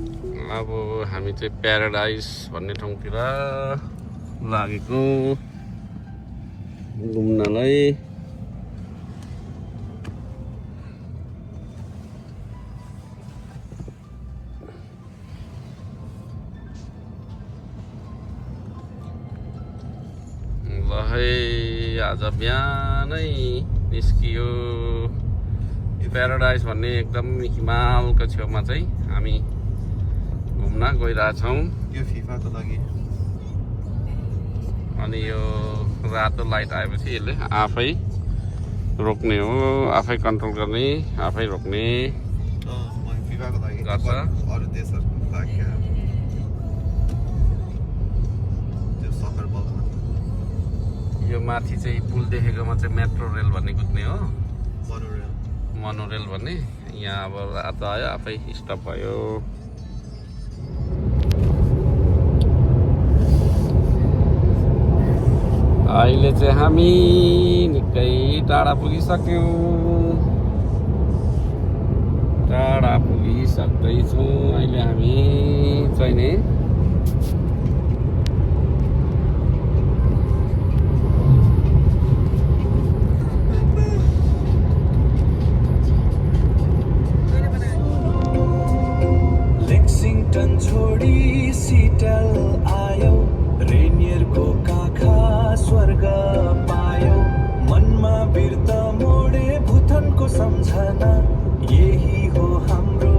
अब हामी चाहिँ प्याराडाइज भन्ने ठाउँतिर लागेको घुम्नलाई। ल है आज बिहानै निस्कियो। प्याराडाइज भन्ने एकदम हिमालको छेउमा चाहिँ हामी घुम्न गइरहेछौँ। यो फिफाको लागि अनि यो रातो लाइट आएपछि यसले आफै रोक्ने हो, आफै कन्ट्रोल गर्ने, आफै रोक्ने फिफाको लागि गर्छ। अरू देशहरूको लागि त्यो सकर बलमा यो माथि चाहिँ पुल देखेकोमा चाहिँ मेट्रो रेल भन्ने कुद्ने हो, मनोरेल मोनोरेल भन्ने। यहाँ अब रातो आयो आफै स्टप भयो। अहिले चाहिँ हामी निकै टाढा पुगिसक्यौँ, टाढा पुगिसक्दैछौँ अहिले हामी चाहिँ नि। लेक्सिङटन छोडी सिटल आयो, रेनियरको काखा स्वर्ग पायो, मनमा बिर्त मोडे भुथनको सम्झना, यही हो हाम्रो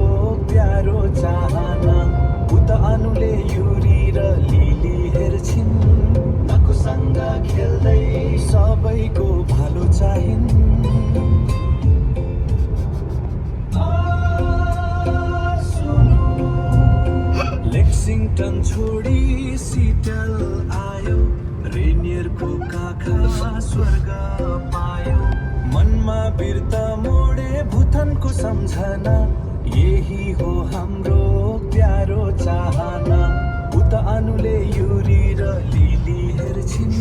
प्यारो चाहना। उता अनुले युरी र लिली हेर्छिन्, नकुसँग खेल्दै सबैको भालो चाहिन्। लेक्सिङटन छोडी सिटल आयो, रेनियरको काखा स्वर्ग पायो, मनमा बिर्त मोडे भुथनको सम्झना, यही हो हाम्रो प्यारो चाहना। उता अनुले युरी र लिली हेर्छिन्,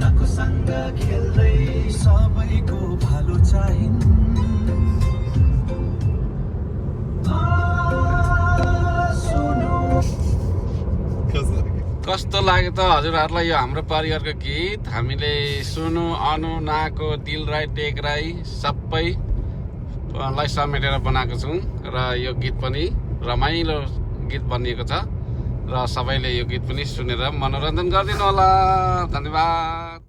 नकुसँग खेल्दै सबैको भालो चाहिन्। कस्तो लाग्यो त हजुरहरूलाई यो हाम्रो परिवारको गीत? हामीले सुनु, अनु, नाको, दिल राई, टेक राई सबैलाई समेटेर बनाएको छौँ र यो गीत पनि रमाइलो गीत बनिएको छ र सबैले यो गीत पनि सुनेर मनोरञ्जन गरिदिनु होला। धन्यवाद।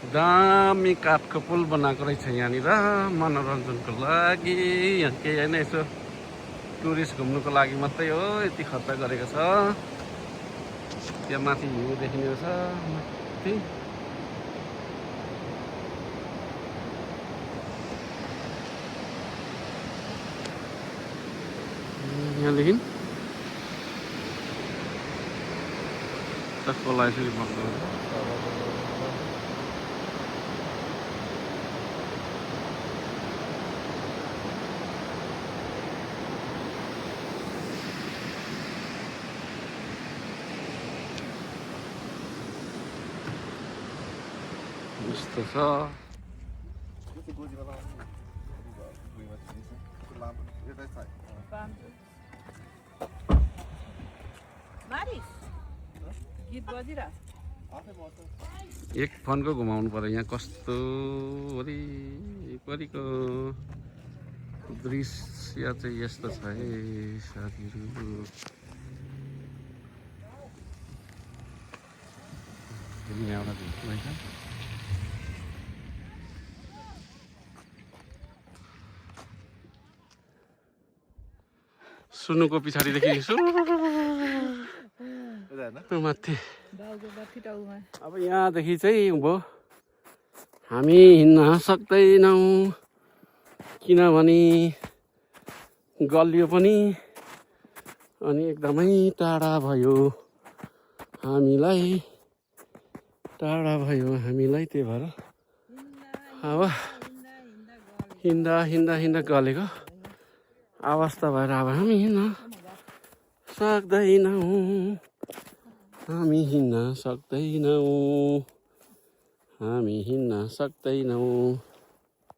दामी काठको पुल बनाएको रहेछ यहाँनिर मनोरञ्जनको लागि। यहाँ केही होइन, यसो टुरिस्ट घुम्नुको लागि मात्रै हो यति खर्च गरेको छ। त्यहाँ माथि भ्यू देखिने रहेछ माथि। यहाँदेखि खोला यसरी बग्दो रहेछ। यस्तो छ। एक फोनको घुमाउनु पर्यो। यहाँ कस्तो वरिपरिको दृश्य चाहिँ यस्तो छ है साथीहरू। सुनुको पछाडिदेखि माथि। अब यहाँदेखि चाहिँ भयो हामी हिँड्न सक्दैनौँ किनभने गलियो पनि अनि एकदमै टाढा भयो हामीलाई, त्यही भएर अब हिँड्दा गलेको अवस्था भएर अब हामी हिँड्न सक्दैनौँ। हामी हिँड्न सक्दैनौँ हामी हिँड्न सक्दैनौँ